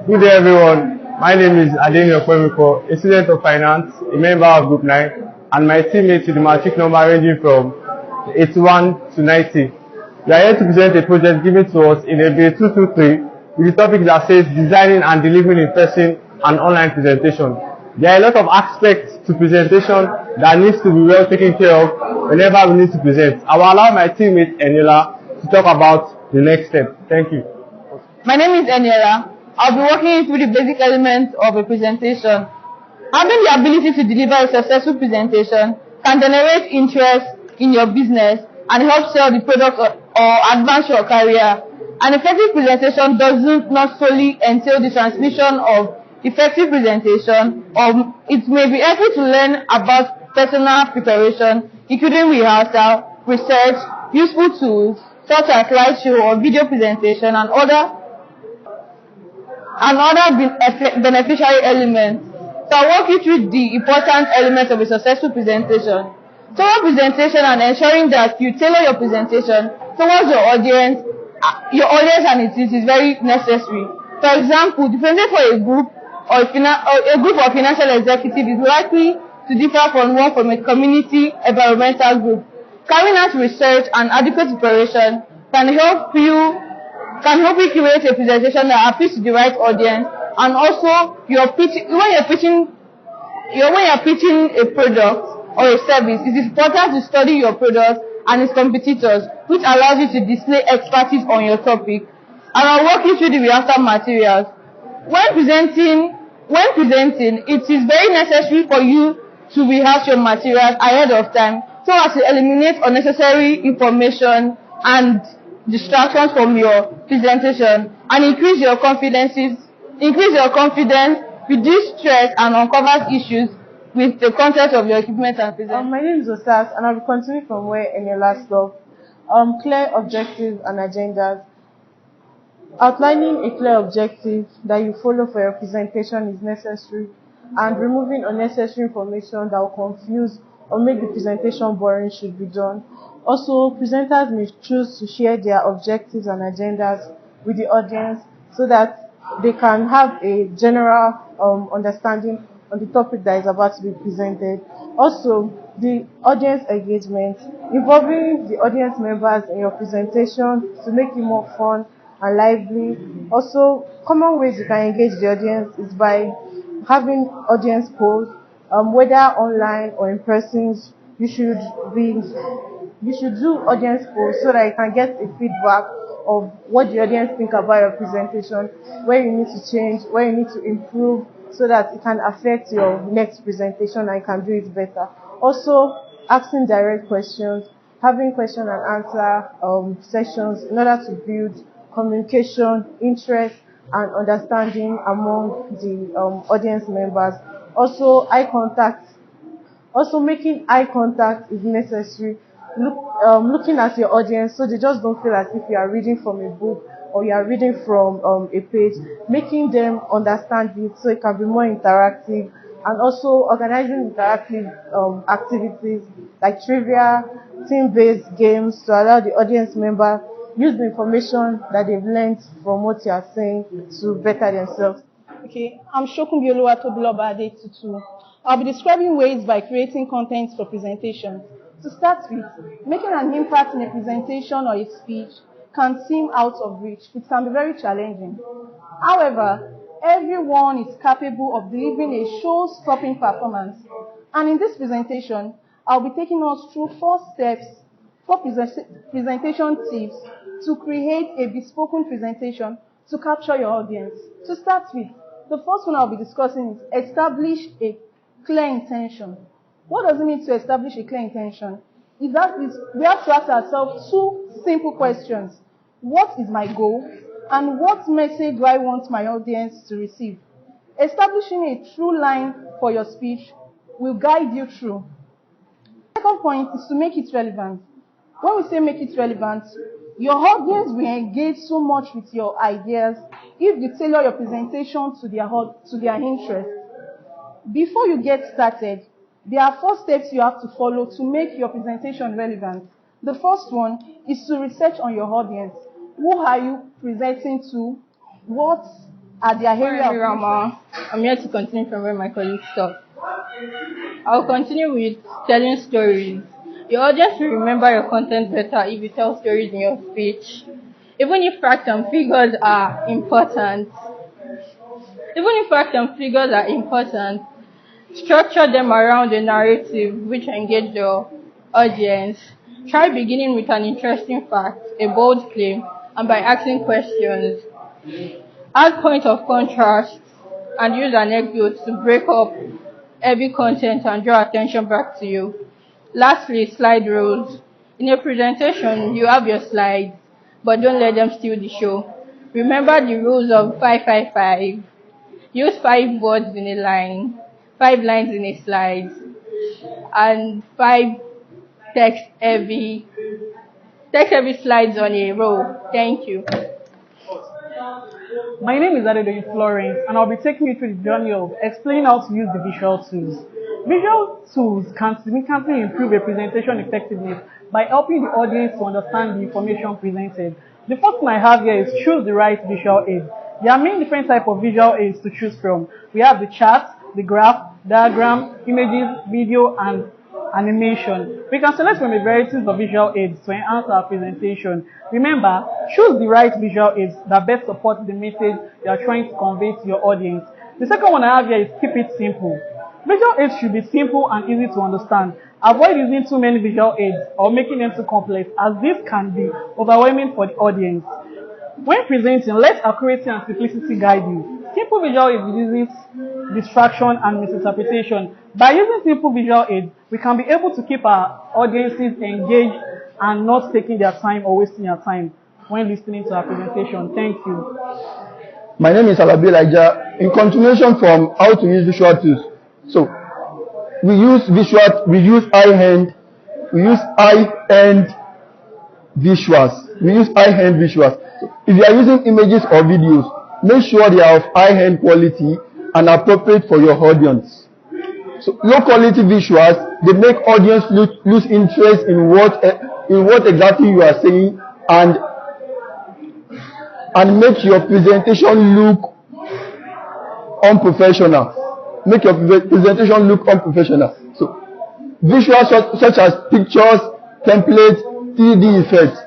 Good day, everyone. My name is Adenio Kwemiko, a student of finance, a member of Group 9, and my teammates with the matric number ranging from 81 to 90. We are here to present a project given to us in ABA 223 with the topic that says designing and delivering in person and online presentation. There are a lot of aspects to presentation that needs to be well taken care of whenever we need to present. I will allow my teammate Eniola to talk about the next step. Thank you. My name is Eniola. I'll be walking through the basic elements of a presentation. Having the ability to deliver a successful presentation can generate interest in your business and help sell the product or advance your career. An effective presentation doesn't not solely entail the transmission of effective presentation, or it may be helpful to learn about personal preparation, including rehearsal, research, useful tools such as slideshow or video presentation, and other beneficiary elements. So I'll walk you through the important elements of a successful presentation. Thorough presentation and ensuring that you tailor your presentation towards your audience and its needs is very necessary. For example, the presentation for a group or a group of financial executives is likely to differ from one from a community environmental group. Carrying out research and adequate preparation can help you create a presentation that appeals to the right audience, and also when you're pitching a product or a service, it is important to study your product and its competitors, which allows you to display expertise on your topic. And I'll walk you through the rehearsal materials. When presenting, it is very necessary for you to rehearse your materials ahead of time so as to eliminate unnecessary information and distractions from your presentation, and increase your confidence, reduce stress, and uncover issues with the content of your equipment and presentation. My name is Osas, and I'll be continuing from where Eniola stopped. Clear objectives and agendas. Outlining a clear objective that you follow for your presentation is necessary, and removing unnecessary information that will confuse or make the presentation boring should be done. Also, presenters may choose to share their objectives and agendas with the audience so that they can have a general understanding on the topic that is about to be presented. Also, the audience engagement, involving the audience members in your presentation to make it more fun and lively. Also, common ways you can engage the audience is by having audience polls, whether online or in person. You should do audience polls so that you can get a feedback of what the audience think about your presentation, where you need to change, where you need to improve, so that it can affect your next presentation and you can do it better. Also, asking direct questions, having question and answer sessions in order to build communication, interest, and understanding among the audience members. Also, eye contact. Also, making eye contact is necessary. Looking at your audience so they just don't feel as if you are reading from a book or you are reading from a page, making them understand it so it can be more interactive, and also organizing interactive activities like trivia, team-based games to allow the audience member use the information that they've learned from what you are saying to better themselves. Okay, I'm Shokunbi Oluwatobiloba Adetutu. I'll be describing ways by creating content for presentation. To start with, making an impact in a presentation or a speech can seem out of reach. It can be very challenging. However, everyone is capable of delivering a show-stopping performance. And in this presentation, I'll be taking us through 4 presentation tips to create a bespoke presentation to capture your audience. To start with, the first one I'll be discussing is establish a clear intention. What does it mean to establish a clear intention? We have to ask ourselves 2 simple questions. What is my goal? And what message do I want my audience to receive? Establishing a true line for your speech will guide you through. The second point is to make it relevant. When we say make it relevant, your audience will engage so much with your ideas if you tailor your presentation to their interest. Before you get started, there are 4 steps you have to follow to make your presentation relevant. The first one is to research on your audience. Who are you presenting to? What at their area of Rama. I'm here to continue from where my colleague stopped. I'll continue with telling stories. Your audience will remember your content better if you tell stories in your speech. Even if facts and figures are important, structure them around a narrative which engage your audience. Try beginning with an interesting fact, a bold claim, and by asking questions. Add point of contrast and use anecdotes to break up heavy content and draw attention back to you. Lastly, slide rules. In a presentation, you have your slides, but don't let them steal the show. Remember the rules of 555. Use 5 words in a line, 5 lines in a slide, and 5 text-heavy slides on a row. Thank you. My name is Adedoyin Florence, and I'll be taking you through the journey of explaining how to use the visual tools. Visual tools can significantly improve a presentation effectiveness by helping the audience to understand the information presented. The first thing I have here is choose the right visual aid. There are many different types of visual aids to choose from. We have the chart, the graph, diagram, images, video, and animation. We can select from a variety of visual aids to enhance our presentation. Remember, choose the right visual aids that best support the message you are trying to convey to your audience. The second one I have here is keep it simple. Visual aids should be simple and easy to understand. Avoid using too many visual aids or making them too complex, as this can be overwhelming for the audience. When presenting, let accuracy and simplicity guide you. Simple visual aids reduces distraction and misinterpretation. By using simple visual aids, we can be able to keep our audiences engaged and not taking their time or wasting their time when listening to our presentation. Thank you. My name is Alabi Elijah. In continuation from how to use visual tools. So, we use high-end visuals. So, if you are using images or videos, make sure they are of high-end quality and appropriate for your audience. So, low-quality visuals, they make audience lose interest in what exactly you are saying and make your presentation look unprofessional. Make your presentation look unprofessional. So, visuals such as pictures, templates, 3D effects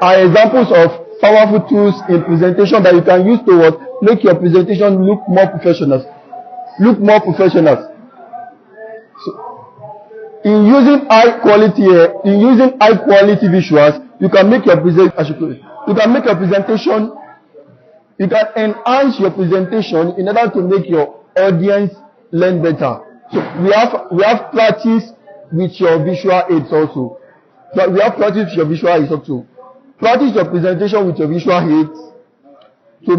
are examples of powerful tools in presentation that you can use to make your presentation look more professional. So, in using high quality visuals, you can enhance your presentation in order to make your audience learn better. So we have practice with your visual aids also. Practice your presentation with your visual aids to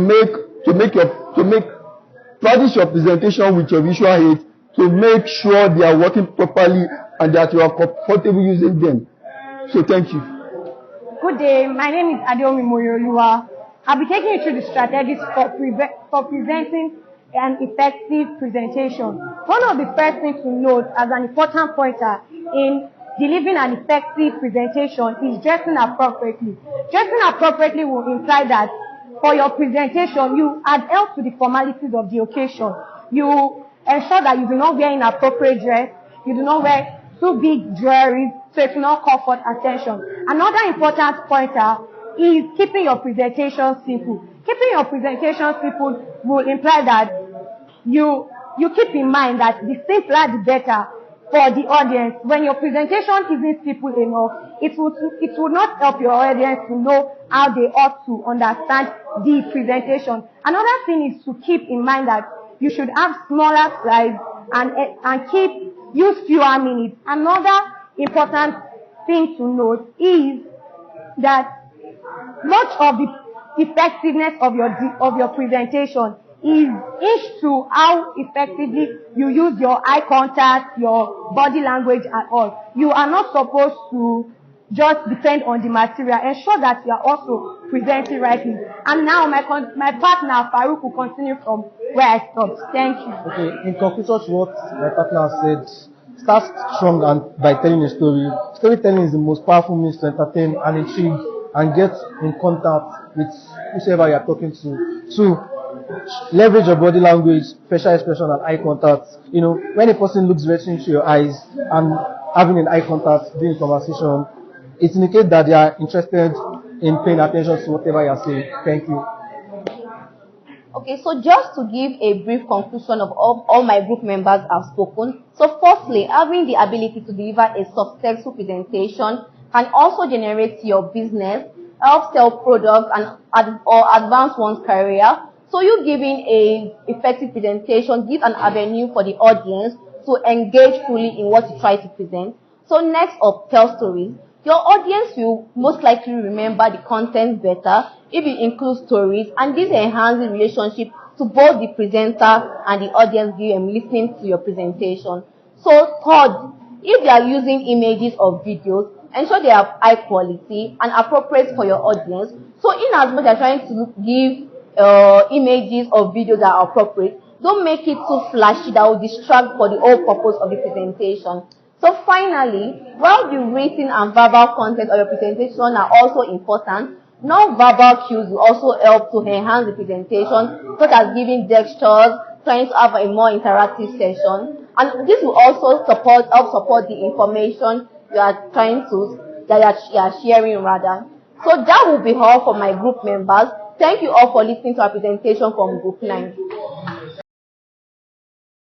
make sure they are working properly and that you are comfortable using them. So thank you. Good day, my name is Adeomi Moyoluwa. I'll be taking you through the strategies for presenting an effective presentation. One of the first things to note as an important pointer in delivering an effective presentation is dressing appropriately. Dressing appropriately will imply that for your presentation, you adhere to the formalities of the occasion. You ensure that you do not wear inappropriate dress, you do not wear too big jewelry, so it will not call for attention. Another important pointer is keeping your presentation simple. Keeping your presentation simple will imply that you keep in mind that the simpler the better for the audience. When your presentation isn't simple enough, it will not help your audience to know how they ought to understand the presentation. Another thing is to keep in mind that you should have smaller slides and use fewer minutes. Another important thing to note is that much of the effectiveness of your presentation is hinged to how effectively you use your eye contact, your body language and all. You are not supposed to just depend on the material. Ensure that you are also presenting rightly. And now my partner Farouk will continue from where I stopped. Thank you. Okay, in conclusion to what my partner said, start strong and by telling a story. Storytelling is the most powerful means to entertain and intrigue and get in contact with whoever you are talking to. 2, leverage your body language, facial expression, and eye contact. You know, when a person looks directly into your eyes and having an eye contact during conversation, it indicates that they are interested in paying attention to whatever you are saying. Thank you. Okay, so just to give a brief conclusion of all my group members have spoken. So firstly, having the ability to deliver a successful presentation can also generate your business, help sell products, or advance one's career. So you giving a effective presentation gives an avenue for the audience to engage fully in what you try to present. So next up, tell stories. Your audience will most likely remember the content better if you include stories, and this enhances the relationship to both the presenter and the audience listening to your presentation. So third, if you are using images or videos, ensure they have high quality and appropriate for your audience. So in as much as trying to give images or videos that are appropriate, don't make it too flashy that will distract for the whole purpose of the presentation. So finally, while the written and verbal content of your presentation are also important, non-verbal cues will also help to enhance the presentation, such as giving gestures, trying to have a more interactive session, and this will also help support the information you are you are sharing rather. So that will be all for my group members. Thank you all for listening to our presentation from Group 9.